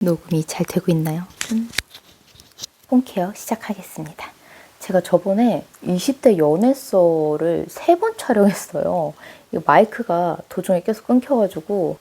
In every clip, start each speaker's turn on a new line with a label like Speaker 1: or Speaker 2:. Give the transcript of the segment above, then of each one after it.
Speaker 1: 녹음이 잘 되고 있나요? 홈케어 시작하겠습니다. 제가 저번에 20대 연애설을 3번 촬영했어요. 이 마이크가 도중에 계속 끊겨가지고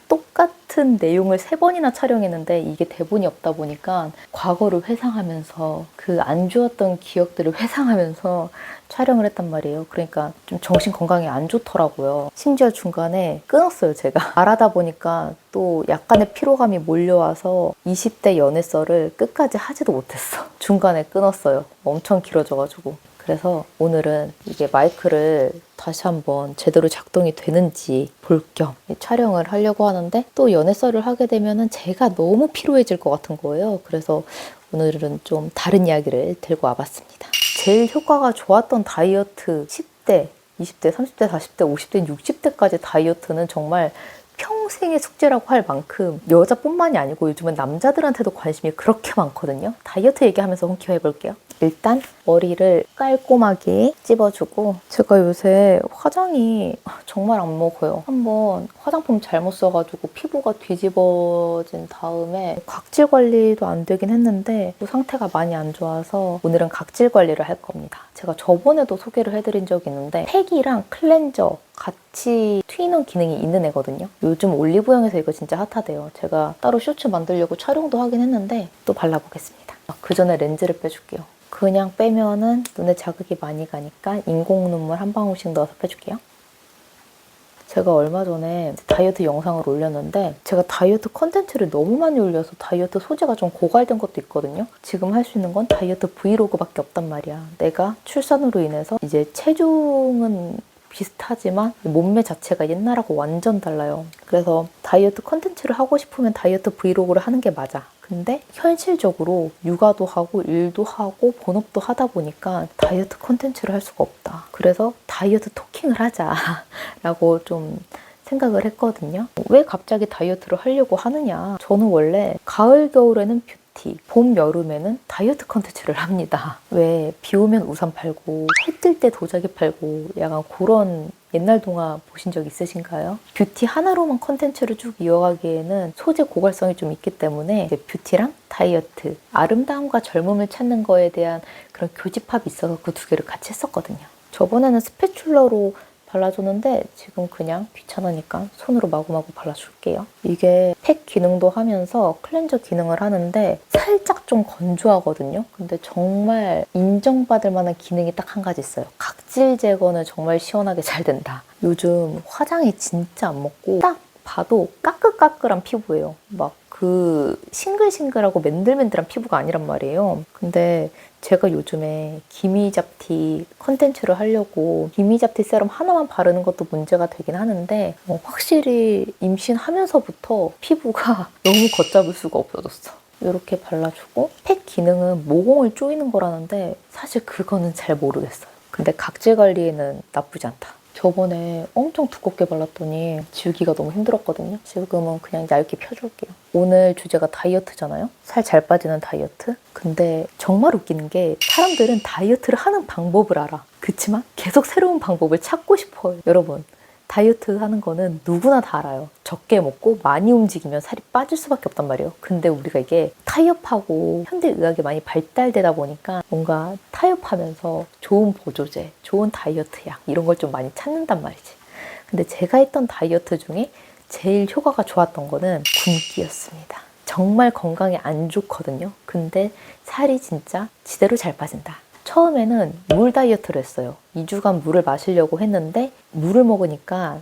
Speaker 1: 똑같은 내용을 3번이나 촬영했는데 이게 대본이 없다 보니까 과거를 회상하면서 그 안 좋았던 기억들을 회상하면서 촬영을 했단 말이에요. 그러니까 좀 정신 건강이 안 좋더라고요. 심지어 중간에 끊었어요, 제가. 말하다 보니까 또 약간의 피로감이 몰려와서 20대 연애설을 끝까지 하지도 못했어. 중간에 끊었어요. 엄청 길어져가지고. 그래서 오늘은 이게 마이크를 다시 한번 제대로 작동이 되는지 볼 겸 촬영을 하려고 하는데 또 연애설을 하게 되면은 제가 너무 피로해질 것 같은 거예요. 그래서 오늘은 좀 다른 이야기를 들고 와봤습니다. 제일 효과가 좋았던 다이어트 10대, 20대, 30대, 40대, 50대, 60대까지 다이어트는 정말 평생의 숙제라고 할 만큼 여자뿐만이 아니고 요즘은 남자들한테도 관심이 그렇게 많거든요. 다이어트 얘기하면서 홈케어 해볼게요. 일단 머리를 깔끔하게 찝어주고, 제가 요새 화장이 정말 안 먹어요. 한번 화장품 잘못 써가지고 피부가 뒤집어진 다음에 각질 관리도 안 되긴 했는데 상태가 많이 안 좋아서 오늘은 각질 관리를 할 겁니다. 제가 저번에도 소개를 해드린 적이 있는데 팩이랑 클렌저 같이 튀는 기능이 있는 애거든요. 요즘 올리브영에서 이거 진짜 핫하대요. 제가 따로 쇼츠 만들려고 촬영도 하긴 했는데 또 발라보겠습니다. 그 전에 렌즈를 빼줄게요. 그냥 빼면은 눈에 자극이 많이 가니까 인공 눈물 한 방울씩 넣어서 빼줄게요. 제가 얼마 전에 다이어트 영상을 올렸는데 제가 다이어트 컨텐츠를 너무 많이 올려서 다이어트 소재가 좀 고갈된 것도 있거든요. 지금 할 수 있는 건 다이어트 브이로그밖에 없단 말이야. 내가 출산으로 인해서 이제 체중은 비슷하지만 몸매 자체가 옛날하고 완전 달라요. 그래서 다이어트 컨텐츠를 하고 싶으면 다이어트 브이로그를 하는 게 맞아. 근데 현실적으로 육아도 하고 일도 하고 본업도 하다 보니까 다이어트 컨텐츠를 할 수가 없다. 그래서 다이어트 토킹을 하자라고 좀 생각을 했거든요. 왜 갑자기 다이어트를 하려고 하느냐. 저는 원래 가을, 겨울에는 뷰티, 봄, 여름에는 다이어트 컨텐츠를 합니다. 왜 비 오면 우산 팔고 해 뜰 때 도자기 팔고 약간 그런 옛날 동화 보신 적 있으신가요? 뷰티 하나로만 컨텐츠를 쭉 이어가기에는 소재 고갈성이 좀 있기 때문에 이제 뷰티랑 다이어트, 아름다움과 젊음을 찾는 거에 대한 그런 교집합이 있어서 그 두 개를 같이 했었거든요. 저번에는 스패츌러로 발라줬는데 지금 그냥 귀찮으니까 손으로 마구마구 발라줄게요. 이게 팩 기능도 하면서 클렌저 기능을 하는데 살짝 좀 건조하거든요. 근데 정말 인정받을 만한 기능이 딱 한 가지 있어요. 각질 제거는 정말 시원하게 잘 된다. 요즘 화장이 진짜 안 먹고 딱 봐도 까끌까끌한 피부예요. 막 그 싱글싱글하고 맨들맨들한 피부가 아니란 말이에요. 근데 제가 요즘에 기미잡티 컨텐츠를 하려고 기미잡티 세럼 하나만 바르는 것도 문제가 되긴 하는데 확실히 임신하면서부터 피부가 너무 걷잡을 수가 없어졌어. 이렇게 발라주고 팩 기능은 모공을 조이는 거라는데 사실 그거는 잘 모르겠어요. 근데 각질 관리에는 나쁘지 않다. 저번에 엄청 두껍게 발랐더니 지우기가 너무 힘들었거든요. 지금은 그냥 얇게 펴줄게요. 오늘 주제가 다이어트잖아요. 살 잘 빠지는 다이어트. 근데 정말 웃기는 게 사람들은 다이어트를 하는 방법을 알아. 그치만 계속 새로운 방법을 찾고 싶어요. 여러분, 다이어트 하는 거는 누구나 다 알아요. 적게 먹고 많이 움직이면 살이 빠질 수밖에 없단 말이에요. 근데 우리가 이게 타협하고 현대의학이 많이 발달되다 보니까 뭔가 타협하면서 좋은 보조제, 좋은 다이어트 약 이런 걸 좀 많이 찾는단 말이지. 근데 제가 했던 다이어트 중에 제일 효과가 좋았던 거는 굶기였습니다. 정말 건강에 안 좋거든요. 근데 살이 진짜 지대로 잘 빠진다. 처음에는 물 다이어트를 했어요. 2주간 물을 마시려고 했는데 물을 먹으니까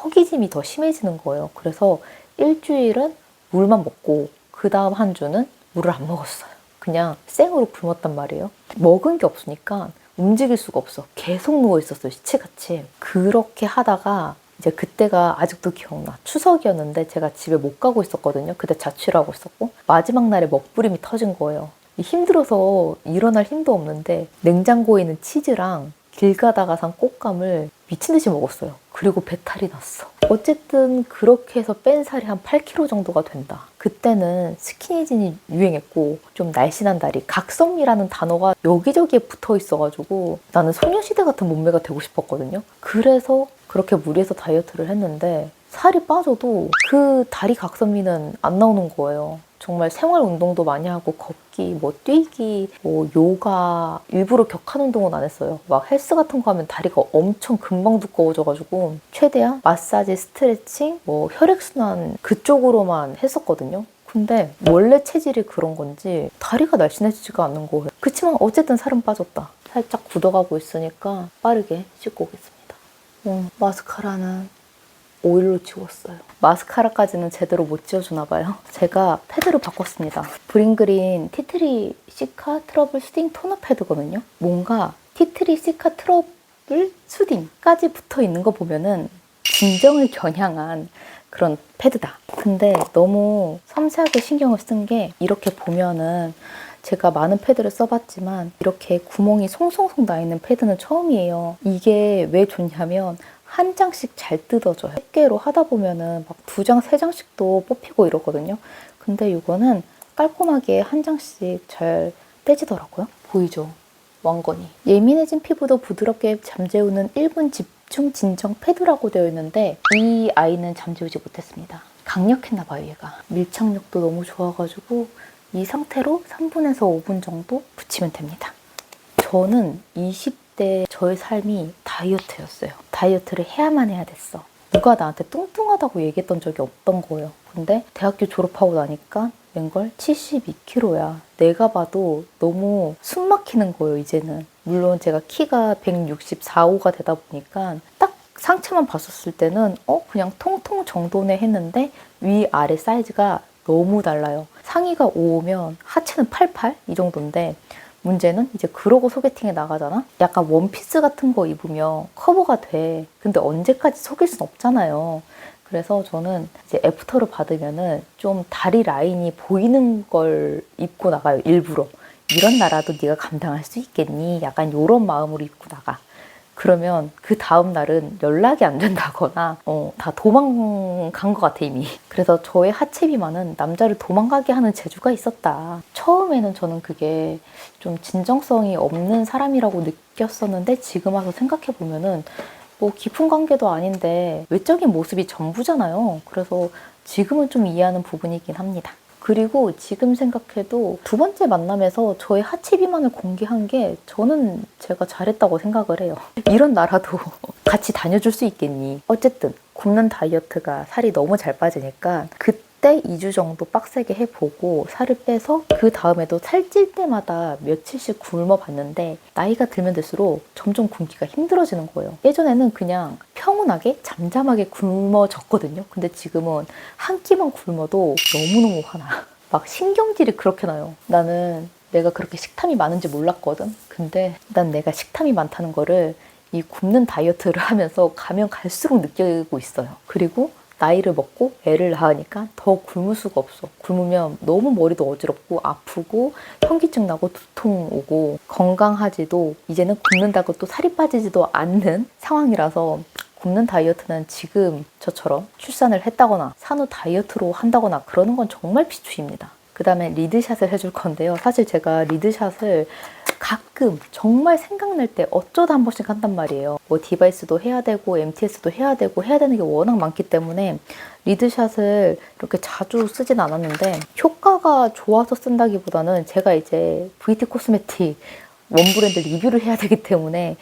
Speaker 1: 허기짐이 더 심해지는 거예요. 그래서 일주일은 물만 먹고 그 다음 한 주는 물을 안 먹었어요. 그냥 생으로 굶었단 말이에요. 먹은 게 없으니까 움직일 수가 없어. 계속 누워있었어요. 시체같이. 그렇게 하다가 이제 그때가 아직도 기억나. 추석이었는데 제가 집에 못 가고 있었거든요. 그때 자취를 하고 있었고 마지막 날에 먹부림이 터진 거예요. 힘들어서 일어날 힘도 없는데 냉장고에 있는 치즈랑 길 가다가 산 꽃감을 미친 듯이 먹었어요. 그리고 배탈이 났어. 어쨌든 그렇게 해서 뺀 살이 한 8kg 정도가 된다. 그때는 스키니진이 유행했고 좀 날씬한 다리, 각선미라는 단어가 여기저기에 붙어 있어가지고 나는 소녀시대 같은 몸매가 되고 싶었거든요. 그래서 그렇게 무리해서 다이어트를 했는데 살이 빠져도 그 다리 각선미는 안 나오는 거예요. 정말 생활 운동도 많이 하고 걷기, 뭐 뛰기, 뭐 요가, 일부러 격한 운동은 안 했어요. 막 헬스 같은 거 하면 다리가 엄청 금방 두꺼워져가지고 최대한 마사지, 스트레칭, 뭐 혈액순환 그쪽으로만 했었거든요. 근데 원래 체질이 그런 건지 다리가 날씬해지지가 않는 거예요. 그치만 어쨌든 살은 빠졌다. 살짝 굳어가고 있으니까 빠르게 씻고 오겠습니다. 마스카라는 오일로 지웠어요. 마스카라까지는 제대로 못 지워주나 봐요. 제가 패드를 바꿨습니다. 브링그린 티트리 시카 트러블 수딩 토너 패드거든요. 뭔가 티트리 시카 트러블 수딩까지 붙어 있는 거 보면은 진정을 겨냥한 그런 패드다. 근데 너무 섬세하게 신경을 쓴 게 이렇게 보면은 제가 많은 패드를 써봤지만 이렇게 구멍이 송송송 나 있는 패드는 처음이에요. 이게 왜 좋냐면 한 장씩 잘 뜯어져요. 10개로 하다 보면은 막 2장, 3장씩도 뽑히고 이러거든요. 근데 이거는 깔끔하게 한 장씩 잘 떼지더라고요. 보이죠? 왕건이. 예민해진 피부도 부드럽게 잠재우는 1분 집중 진정 패드라고 되어 있는데 이 아이는 잠재우지 못했습니다. 강력했나 봐요, 얘가. 밀착력도 너무 좋아가지고 이 상태로 3분에서 5분 정도 붙이면 됩니다. 저는 20대 저의 삶이 다이어트였어요. 다이어트를 해야만 해야 됐어. 누가 나한테 뚱뚱하다고 얘기했던 적이 없던 거예요. 근데 대학교 졸업하고 나니까 웬걸 72kg야. 내가 봐도 너무 숨 막히는 거예요, 이제는. 물론 제가 키가 164, 5가 되다 보니까 딱 상체만 봤었을 때는 그냥 통통 정도네 했는데 위아래 사이즈가 너무 달라요. 상의가 5면 하체는 88? 이 정도인데 문제는 이제 그러고 소개팅에 나가잖아? 약간 원피스 같은 거 입으면 커버가 돼. 근데 언제까지 속일 순 없잖아요. 그래서 저는 이제 애프터를 받으면은 좀 다리 라인이 보이는 걸 입고 나가요, 일부러. 이런 나라도 네가 감당할 수 있겠니? 약간 이런 마음으로 입고 나가. 그러면 그 다음 날은 연락이 안 된다거나 다 도망간 것 같아 이미. 그래서 저의 하체 비만은 남자를 도망가게 하는 재주가 있었다. 처음에는 저는 그게 좀 진정성이 없는 사람이라고 느꼈었는데 지금 와서 생각해보면은 뭐 깊은 관계도 아닌데 외적인 모습이 전부잖아요. 그래서 지금은 좀 이해하는 부분이긴 합니다. 그리고 지금 생각해도 2번째 만남에서 저의 하체 비만을 공개한 게 저는 제가 잘했다고 생각을 해요. 이런 나라도 같이 다녀줄 수 있겠니? 어쨌든 굶는 다이어트가 살이 너무 잘 빠지니까 그때 2주 정도 빡세게 해보고 살을 빼서 그 다음에도 살찔 때마다 며칠씩 굶어 봤는데 나이가 들면 들수록 점점 굶기가 힘들어지는 거예요. 예전에는 그냥 평온하게 잠잠하게 굶어졌거든요. 근데 지금은 한 끼만 굶어도 너무너무 화나. 막 신경질이 그렇게 나요. 나는 내가 그렇게 식탐이 많은지 몰랐거든. 근데 난 내가 식탐이 많다는 거를 이 굶는 다이어트를 하면서 가면 갈수록 느끼고 있어요. 그리고 나이를 먹고 애를 낳으니까 더 굶을 수가 없어. 굶으면 너무 머리도 어지럽고 아프고 현기증 나고 두통 오고 건강하지도 이제는 굶는다고 또 살이 빠지지도 않는 상황이라서 굶는 다이어트는 지금 저처럼 출산을 했다거나 산후 다이어트로 한다거나 그러는 건 정말 비추입니다. 그 다음에 리드샷을 해줄 건데요. 사실 제가 리드샷을 가끔 정말 생각날 때 어쩌다 한 번씩 한단 말이에요. 뭐 디바이스도 해야 되고 MTS도 해야 되고 해야 되는 게 워낙 많기 때문에 리드샷을 이렇게 자주 쓰진 않았는데 효과가 좋아서 쓴다기보다는 제가 이제 VT 코스메틱 원브랜드 리뷰를 해야 되기 때문에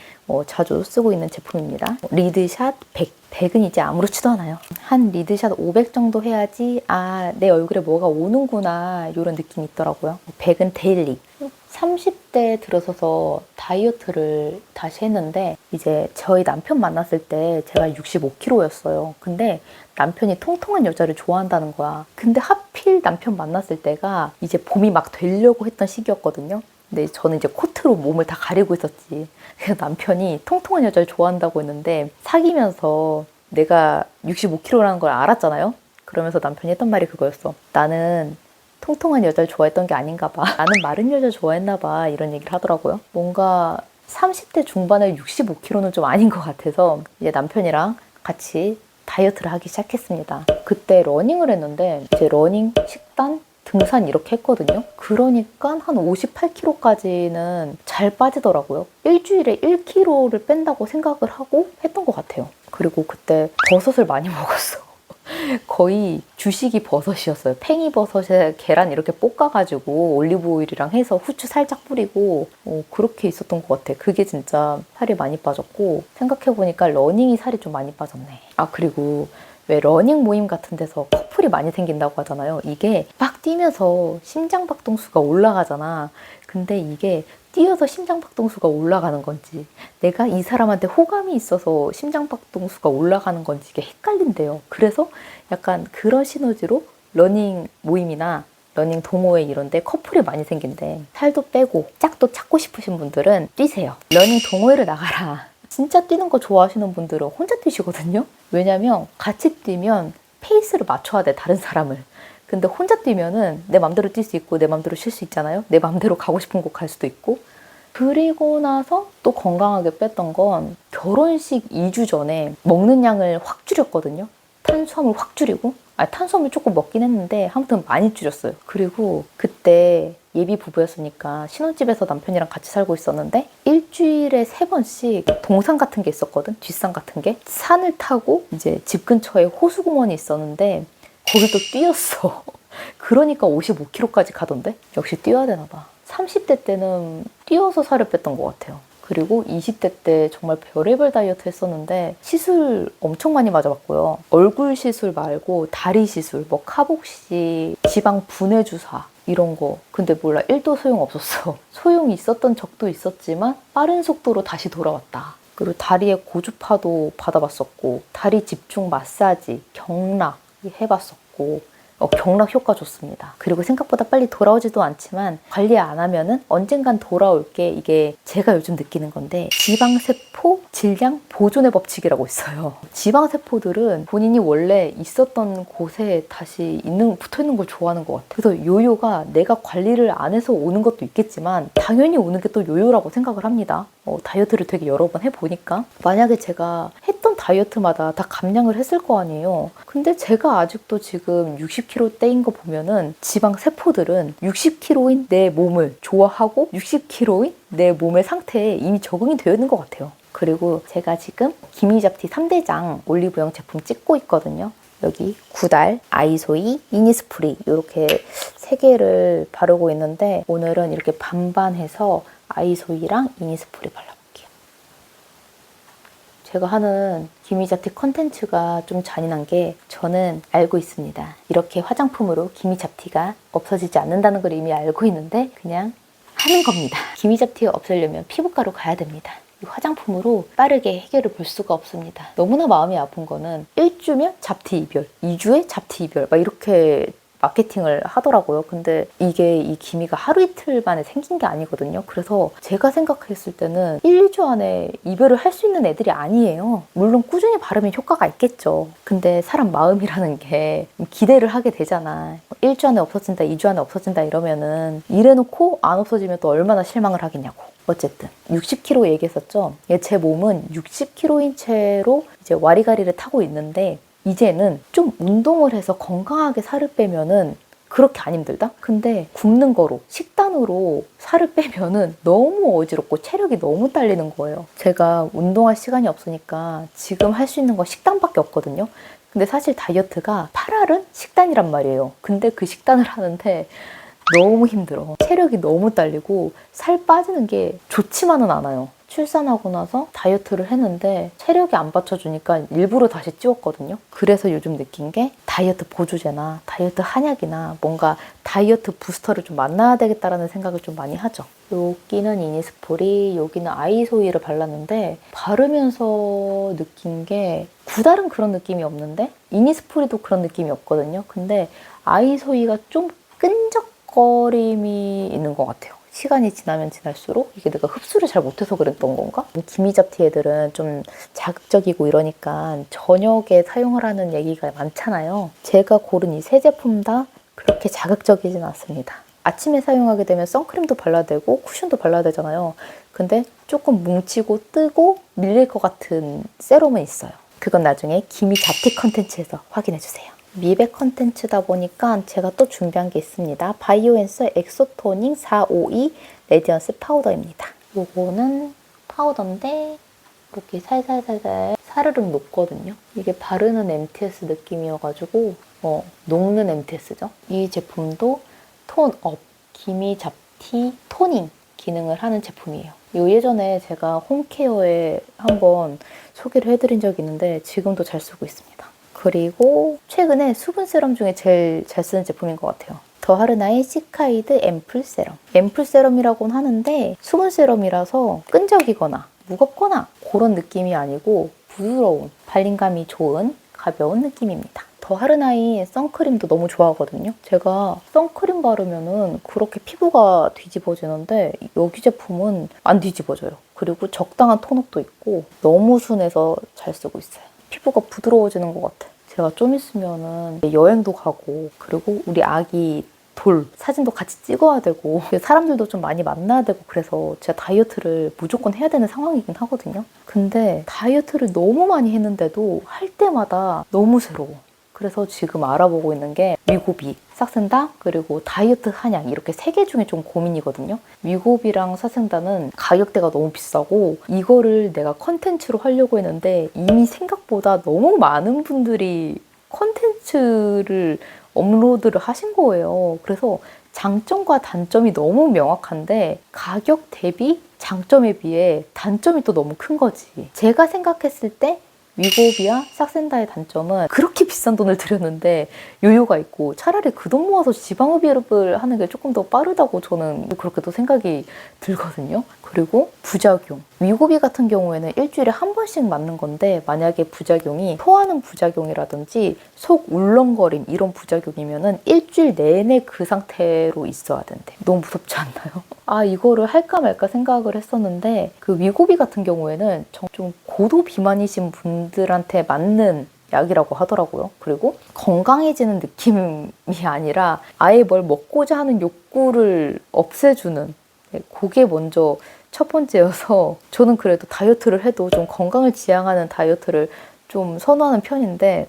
Speaker 1: 자주 쓰고 있는 제품입니다. 리드샷 100. 100은 이제 아무렇지도 않아요. 한 리드샷 500 정도 해야지 내 얼굴에 뭐가 오는구나 이런 느낌이 있더라고요. 100은 데일리. 30대 들어서서 다이어트를 다시 했는데 이제 저희 남편 만났을 때 제가 65kg였어요. 근데 남편이 통통한 여자를 좋아한다는 거야. 근데 하필 남편 만났을 때가 이제 봄이 막 되려고 했던 시기였거든요. 근데 저는 이제 코트로 몸을 다 가리고 있었지. 그래서 남편이 통통한 여자를 좋아한다고 했는데 사귀면서 내가 65kg라는 걸 알았잖아요. 그러면서 남편이 했던 말이 그거였어. 나는 통통한 여자를 좋아했던 게 아닌가 봐. 나는 마른 여자 좋아했나 봐. 이런 얘기를 하더라고요. 뭔가 30대 중반에 65kg는 좀 아닌 것 같아서 이제 남편이랑 같이 다이어트를 하기 시작했습니다. 그때 러닝을 했는데 이제 러닝, 식단, 등산 이렇게 했거든요. 그러니까 한 58kg까지는 잘 빠지더라고요. 일주일에 1kg를 뺀다고 생각을 하고 했던 것 같아요. 그리고 그때 버섯을 많이 먹었어. 거의 주식이 버섯이었어요. 팽이버섯에 계란 이렇게 볶아가지고 올리브오일이랑 해서 후추 살짝 뿌리고 그렇게 있었던 것 같아. 그게 진짜 살이 많이 빠졌고 생각해보니까 러닝이 살이 좀 많이 빠졌네. 아 그리고 왜 러닝 모임 같은 데서 커플이 많이 생긴다고 하잖아요. 이게 막 뛰면서 심장박동수가 올라가잖아. 근데 이게 뛰어서 심장박동수가 올라가는 건지 내가 이 사람한테 호감이 있어서 심장박동수가 올라가는 건지 이게 헷갈린대요. 그래서 약간 그런 시너지로 러닝 모임이나 러닝 동호회 이런 데 커플이 많이 생긴대. 살도 빼고 짝도 찾고 싶으신 분들은 뛰세요. 러닝 동호회를 나가라. 진짜 뛰는 거 좋아하시는 분들은 혼자 뛰시거든요. 왜냐면 같이 뛰면 페이스를 맞춰야 돼, 다른 사람을. 근데 혼자 뛰면은 내 맘대로 뛸 수 있고 내 맘대로 쉴 수 있잖아요. 내 맘대로 가고 싶은 곳 갈 수도 있고. 그리고 나서 또 건강하게 뺐던 건 결혼식 2주 전에 먹는 양을 확 줄였거든요. 탄수화물 확 줄이고, 탄수화물 조금 먹긴 했는데 아무튼 많이 줄였어요. 그리고 그때 예비 부부였으니까 신혼집에서 남편이랑 같이 살고 있었는데 일주일에 3번씩 동산 같은 게 있었거든. 뒷산 같은 게. 산을 타고 이제 집 근처에 호수공원이 있었는데 거기 또 뛰었어. 그러니까 55kg까지 가던데? 역시 뛰어야 되나 봐. 30대 때는 뛰어서 살을 뺐던 것 같아요. 그리고 20대 때 정말 별의별 다이어트 했었는데 시술 엄청 많이 맞아봤고요. 얼굴 시술 말고 다리 시술, 뭐 카복시, 지방 분해 주사 이런 거. 근데 몰라, 1도 소용없었어. 소용이 있었던 적도 있었지만 빠른 속도로 다시 돌아왔다. 그리고 다리에 고주파도 받아봤었고 다리 집중 마사지, 경락 해봤었고 경락 효과 좋습니다. 그리고 생각보다 빨리 돌아오지도 않지만 관리 안 하면은 언젠간 돌아올 게 이게 제가 요즘 느끼는 건데 지방세포 질량 보존의 법칙이라고 있어요. 지방세포들은 본인이 원래 있었던 곳에 다시 붙어 있는 걸 좋아하는 것 같아요. 그래서 요요가 내가 관리를 안 해서 오는 것도 있겠지만 당연히 오는 게 또 요요라고 생각을 합니다. 다이어트를 되게 여러 번 해보니까 만약에 제가 했던 다이어트마다 다 감량을 했을 거 아니에요. 근데 제가 아직도 지금 60kg대인 거 보면은 지방 세포들은 60kg인 내 몸을 좋아하고 60kg인 내 몸의 상태에 이미 적응이 되어 있는 것 같아요. 그리고 제가 지금 기미잡티 3대장 올리브영 제품 찍고 있거든요. 여기 구달, 아이소이, 이니스프리 이렇게 3개를 바르고 있는데 오늘은 이렇게 반반 해서 아이소이랑 이니스프리 발라볼게요. 제가 하는 기미잡티 컨텐츠가 좀 잔인한 게 저는 알고 있습니다. 이렇게 화장품으로 기미잡티가 없어지지 않는다는 걸 이미 알고 있는데 그냥 하는 겁니다. 기미잡티가 없애려면 피부과로 가야 됩니다. 이 화장품으로 빠르게 해결을 볼 수가 없습니다. 너무나 마음이 아픈 거는 1주면 잡티 이별, 2주에 잡티 이별 막 이렇게 마케팅을 하더라고요. 근데 이게 이 기미가 하루 이틀 만에 생긴 게 아니거든요. 그래서 제가 생각했을 때는 1, 2주 안에 이별을 할 수 있는 애들이 아니에요. 물론 꾸준히 바르면 효과가 있겠죠. 근데 사람 마음이라는 게 기대를 하게 되잖아. 1주 안에 없어진다, 2주 안에 없어진다 이러면은 이래놓고 안 없어지면 또 얼마나 실망을 하겠냐고. 어쨌든 60kg 얘기했었죠. 제 몸은 60kg인 채로 이제 와리가리를 타고 있는데 이제는 좀 운동을 해서 건강하게 살을 빼면은 그렇게 안 힘들다? 근데 굶는 거로, 식단으로 살을 빼면은 너무 어지럽고 체력이 너무 딸리는 거예요. 제가 운동할 시간이 없으니까 지금 할 수 있는 거 식단밖에 없거든요. 근데 사실 다이어트가 8알은 식단이란 말이에요. 근데 그 식단을 하는데 너무 힘들어. 체력이 너무 딸리고 살 빠지는 게 좋지만은 않아요. 출산하고 나서 다이어트를 했는데 체력이 안 받쳐주니까 일부러 다시 찌웠거든요. 그래서 요즘 느낀 게 다이어트 보조제나 다이어트 한약이나 뭔가 다이어트 부스터를 좀 만나야 되겠다라는 생각을 좀 많이 하죠. 여기는 이니스프리, 여기는 아이소이를 발랐는데 바르면서 느낀 게 구달은 그런 느낌이 없는데 이니스프리도 그런 느낌이 없거든요. 근데 아이소이가 좀 끈적거림이 있는 것 같아요. 시간이 지나면 지날수록 이게 내가 흡수를 잘 못해서 그랬던 건가? 기미잡티 애들은 좀 자극적이고 이러니까 저녁에 사용을 하는 얘기가 많잖아요. 제가 고른 이 세 제품 다 그렇게 자극적이진 않습니다. 아침에 사용하게 되면 선크림도 발라야 되고 쿠션도 발라야 되잖아요. 근데 조금 뭉치고 뜨고 밀릴 것 같은 세럼은 있어요. 그건 나중에 기미잡티 컨텐츠에서 확인해주세요. 미백 컨텐츠다 보니까 제가 또 준비한 게 있습니다. 바이오엔스 엑소토닝 452 레디언스 파우더입니다. 요거는 파우더인데 이렇게 살살살살 사르륵 녹거든요. 이게 바르는 MTS 느낌이어가지고 녹는 MTS죠. 이 제품도 톤업, 기미 잡티, 토닝 기능을 하는 제품이에요. 이 예전에 제가 홈케어에 한번 소개를 해드린 적이 있는데 지금도 잘 쓰고 있습니다. 그리고 최근에 수분 세럼 중에 제일 잘 쓰는 제품인 것 같아요. 더하르나의 시카이드 앰플 세럼. 앰플 세럼이라고는 하는데 수분 세럼이라서 끈적이거나 무겁거나 그런 느낌이 아니고 부드러운, 발림감이 좋은 가벼운 느낌입니다. 더하르나이 선크림도 너무 좋아하거든요. 제가 선크림 바르면은 그렇게 피부가 뒤집어지는데 여기 제품은 안 뒤집어져요. 그리고 적당한 톤업도 있고 너무 순해서 잘 쓰고 있어요. 피부가 부드러워지는 것 같아. 제가 좀 있으면은 여행도 가고 그리고 우리 아기 돌 사진도 같이 찍어야 되고 사람들도 좀 많이 만나야 되고 그래서 제가 다이어트를 무조건 해야 되는 상황이긴 하거든요. 근데 다이어트를 너무 많이 했는데도 할 때마다 너무 새로워. 그래서 지금 알아보고 있는 게 위고비, 싹센다, 그리고 다이어트 한약 이렇게 3개 중에 좀 고민이거든요. 위고비랑 싹센다는 가격대가 너무 비싸고 이거를 내가 컨텐츠로 하려고 했는데 이미 생각보다 너무 많은 분들이 컨텐츠를 업로드를 하신 거예요. 그래서 장점과 단점이 너무 명확한데 가격 대비 장점에 비해 단점이 또 너무 큰 거지. 제가 생각했을 때 위고비와 싹센다의 단점은 그렇게 비싼 돈을 들였는데 요요가 있고 차라리 그 돈 모아서 지방흡입을 하는 게 조금 더 빠르다고 저는 그렇게 또 생각이 들거든요. 그리고 부작용. 위고비 같은 경우에는 일주일에 한 번씩 맞는 건데 만약에 부작용이 토하는 부작용이라든지 속 울렁거림 이런 부작용이면은 일주일 내내 그 상태로 있어야 된대. 너무 무섭지 않나요? 아, 이거를 할까 말까 생각을 했었는데 그 위고비 같은 경우에는 좀 고도 비만이신 분들한테 맞는 약이라고 하더라고요. 그리고 건강해지는 느낌이 아니라 아예 뭘 먹고자 하는 욕구를 없애주는, 그게 먼저 첫 번째여서 저는 그래도 다이어트를 해도 좀 건강을 지향하는 다이어트를 좀 선호하는 편인데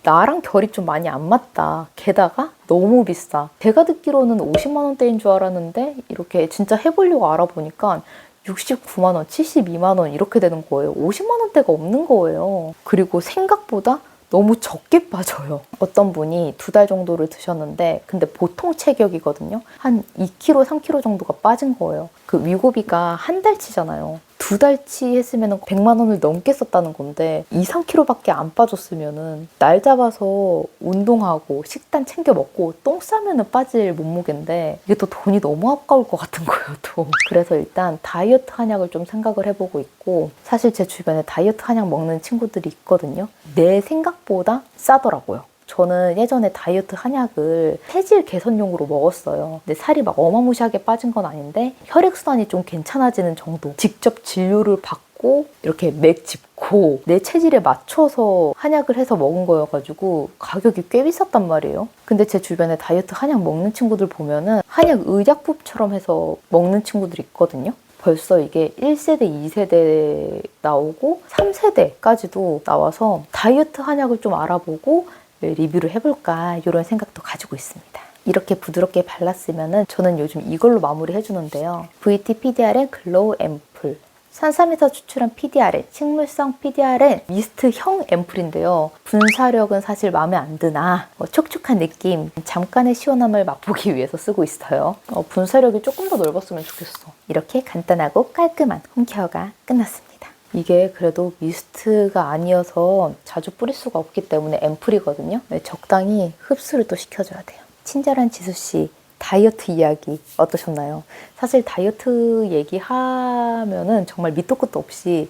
Speaker 1: 나랑 결이 좀 많이 안 맞다. 게다가 너무 비싸. 제가 듣기로는 50만 원대인 줄 알았는데 이렇게 진짜 해보려고 알아보니까 69만 원, 72만 원 이렇게 되는 거예요. 50만 원대가 없는 거예요. 그리고 생각보다 너무 적게 빠져요. 어떤 분이 2달 정도를 드셨는데 근데 보통 체격이거든요. 한 2kg, 3kg 정도가 빠진 거예요. 그 위고비가 한 달치잖아요. 2달치 했으면 100만 원을 넘게 썼다는 건데 2, 3kg밖에 안 빠졌으면 날 잡아서 운동하고 식단 챙겨 먹고 똥 싸면 빠질 몸무게인데 이게 또 돈이 너무 아까울 것 같은 거예요. 또. 그래서 일단 다이어트 한약을 좀 생각을 해보고 있고 사실 제 주변에 다이어트 한약 먹는 친구들이 있거든요. 내 생각보다 싸더라고요. 저는 예전에 다이어트 한약을 체질 개선용으로 먹었어요. 근데 살이 막 어마무시하게 빠진 건 아닌데 혈액순환이 좀 괜찮아지는 정도. 직접 진료를 받고 이렇게 맥 짚고 내 체질에 맞춰서 한약을 해서 먹은 거여가지고 가격이 꽤 비쌌단 말이에요. 근데 제 주변에 다이어트 한약 먹는 친구들 보면은 한약 의약품처럼 해서 먹는 친구들이 있거든요. 벌써 이게 1세대, 2세대 나오고 3세대까지도 나와서 다이어트 한약을 좀 알아보고 리뷰를 해볼까 이런 생각도 가지고 있습니다. 이렇게 부드럽게 발랐으면 저는 요즘 이걸로 마무리 해주는데요. VT PDRN 글로우 앰플. 산삼에서 추출한 PDRN, 식물성 PDRN 미스트형 앰플인데요. 분사력은 사실 마음에 안 드나 촉촉한 느낌, 잠깐의 시원함을 맛보기 위해서 쓰고 있어요. 분사력이 조금 더 넓었으면 좋겠어. 이렇게 간단하고 깔끔한 홈케어가 끝났습니다. 이게 그래도 미스트가 아니어서 자주 뿌릴 수가 없기 때문에 앰플이거든요. 적당히 흡수를 또 시켜줘야 돼요. 친절한 지수씨, 다이어트 이야기 어떠셨나요? 사실 다이어트 얘기하면은 정말 밑도 끝도 없이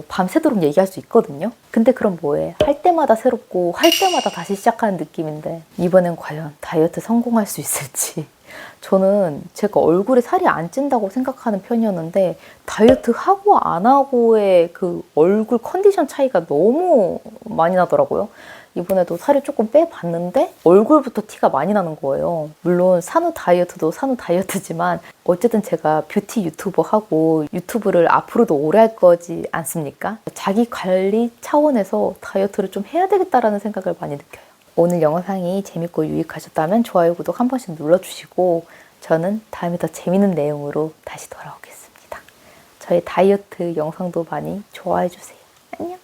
Speaker 1: 밤새도록 얘기할 수 있거든요. 근데 그럼 뭐해? 할 때마다 새롭고 할 때마다 다시 시작하는 느낌인데 이번엔 과연 다이어트 성공할 수 있을지. 저는 제가 얼굴에 살이 안 찐다고 생각하는 편이었는데 다이어트 하고 안 하고의 그 얼굴 컨디션 차이가 너무 많이 나더라고요. 이번에도 살을 조금 빼봤는데 얼굴부터 티가 많이 나는 거예요. 물론 산후 다이어트도 산후 다이어트지만 어쨌든 제가 뷰티 유튜버 하고 유튜브를 앞으로도 오래 할 거지 않습니까? 자기 관리 차원에서 다이어트를 좀 해야 되겠다라는 생각을 많이 느껴요. 오늘 영상이 재밌고 유익하셨다면 좋아요, 구독 한 번씩 눌러주시고 저는 다음에 더 재밌는 내용으로 다시 돌아오겠습니다. 저의 다이어트 영상도 많이 좋아해주세요. 안녕!